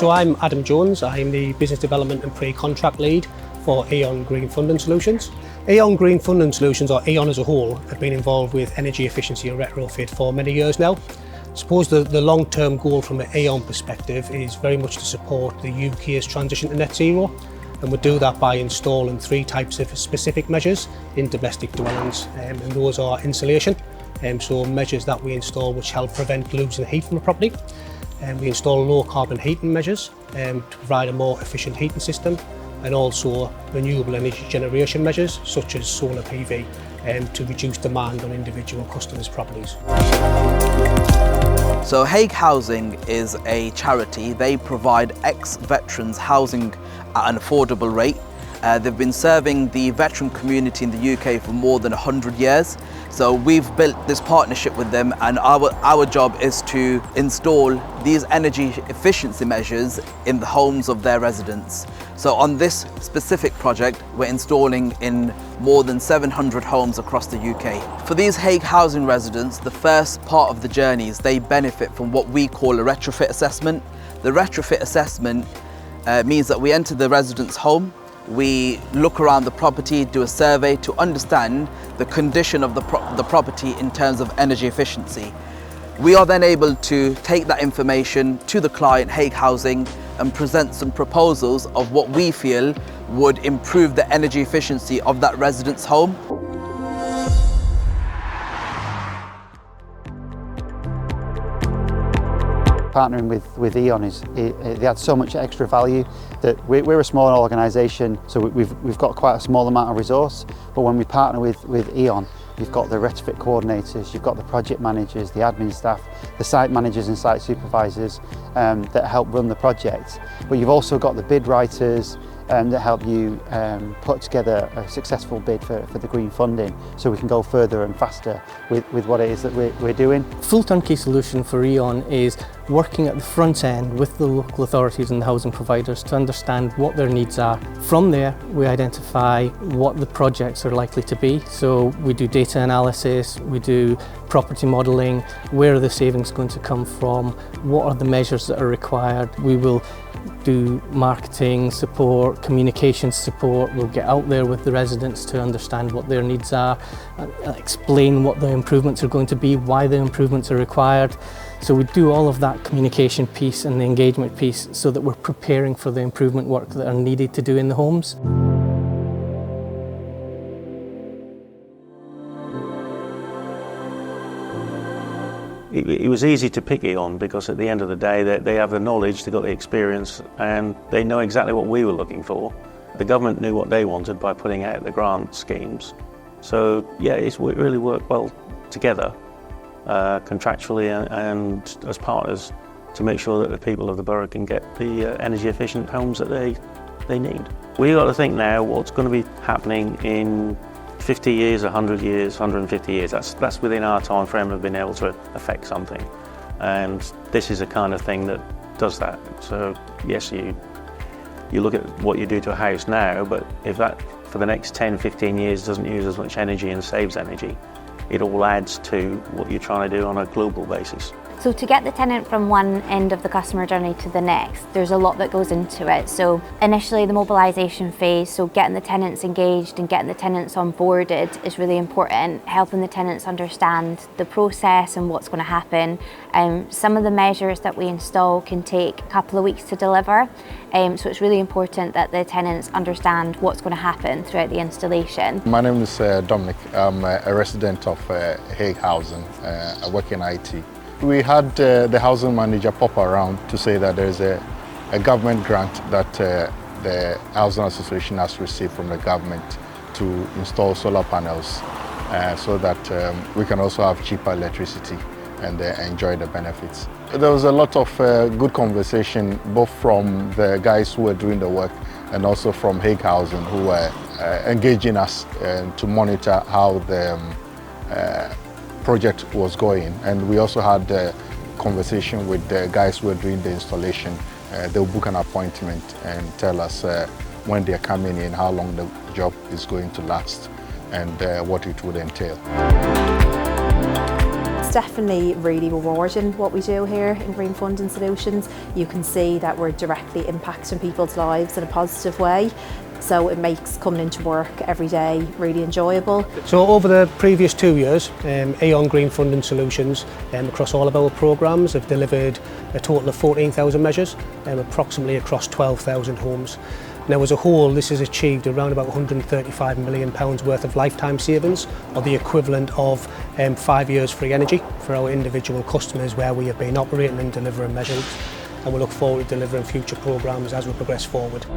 So I'm Adam Jones. I'm the Business Development and Pre-Contract Lead for E.ON Green Funding Solutions. E.ON Green Funding Solutions, or E.ON as a whole, have been involved with energy efficiency and retrofit for many years now. I suppose the long-term goal from an E.ON perspective is very much to support the UK's transition to net zero, and we do that by installing 3 types of specific measures in domestic dwellings, and those are insulation, so measures that we install which help prevent losing heat from a property. We install low carbon heating measures to provide a more efficient heating system, and also renewable energy generation measures such as solar PV to reduce demand on individual customers' properties. So Hague Housing is a charity. They provide ex-veterans housing at an affordable rate. They've been serving the veteran community in the UK for more than 100 years. So we've built this partnership with them, and our job is to install these energy efficiency measures in the homes of their residents. So on this specific project, we're installing in more than 700 homes across the UK. For these Hague Housing residents, the first part of the journey is they benefit from what we call a retrofit assessment. The retrofit assessment means that we enter the resident's home, we look around the property, do a survey to understand the condition of the property in terms of energy efficiency. We are then able to take that information to the client, Hague Housing, and present some proposals of what we feel would improve the energy efficiency of that resident's home. Partnering with E.ON they add so much extra value that we're a small organisation, so we've got quite a small amount of resource, but when we partner with E.ON, you've got the retrofit coordinators, you've got the project managers, the admin staff, the site managers and site supervisors that help run the project, but you've also got the bid writers that help you put together a successful bid for the green funding, so we can go further and faster with what it is that we're doing. Full turnkey solution for E.ON is working at the front end with the local authorities and the housing providers to understand what their needs are. From there, we identify what the projects are likely to be. So we do data analysis, we do property modelling, where are the savings going to come from, what are the measures that are required. We will do marketing support, communications support. We'll get out there with the residents to understand what their needs are, explain what the improvements are going to be, why the improvements are required. So we do all of that communication piece and the engagement piece so that we're preparing for the improvement work that are needed to do in the homes. It was easy to pick E.ON because at the end of the day they have the knowledge, they've got the experience, and they know exactly what we were looking for. The government knew what they wanted by putting out the grant schemes. So yeah, it really worked well together, contractually and as partners, to make sure that the people of the borough can get the energy efficient homes that they need. We've got to think now what's going to be happening in 50 years, 100 years, 150 years. That's within our time frame of being able to affect something. And this is the kind of thing that does that. So yes, you look at what you do to a house now, but if that for the next 10, 15 years doesn't use as much energy and saves energy, it all adds to what you're trying to do on a global basis. So to get the tenant from one end of the customer journey to the next, there's a lot that goes into it. So initially the mobilisation phase, so getting the tenants engaged and getting the tenants onboarded is really important, helping the tenants understand the process and what's going to happen. Some of the measures that we install can take a couple of weeks to deliver, so it's really important that the tenants understand what's going to happen throughout the installation. My name is Dominic. I'm a resident of Hague Housing. I work in IT. We had the housing manager pop around to say that there's a government grant that the Housing Association has received from the government to install solar panels so that we can also have cheaper electricity and enjoy the benefits. There was a lot of good conversation both from the guys who were doing the work and also from Hague Housing, who were engaging us to monitor how the project was going. And we also had a conversation with the guys who were doing the installation. They'll book an appointment and tell us when they're coming in, how long the job is going to last, and what it would entail. It's definitely really rewarding what we do here in Green Funding Solutions. You can see that we're directly impacting people's lives in a positive way. So it makes coming into work every day really enjoyable. So over the previous 2 years, E.ON Green Funding Solutions across all of our programmes have delivered a total of 14,000 measures, approximately across 12,000 homes. Now as a whole, this has achieved around about £135 million worth of lifetime savings, or the equivalent of 5 years free energy for our individual customers where we have been operating and delivering measures. And we look forward to delivering future programmes as we progress forward.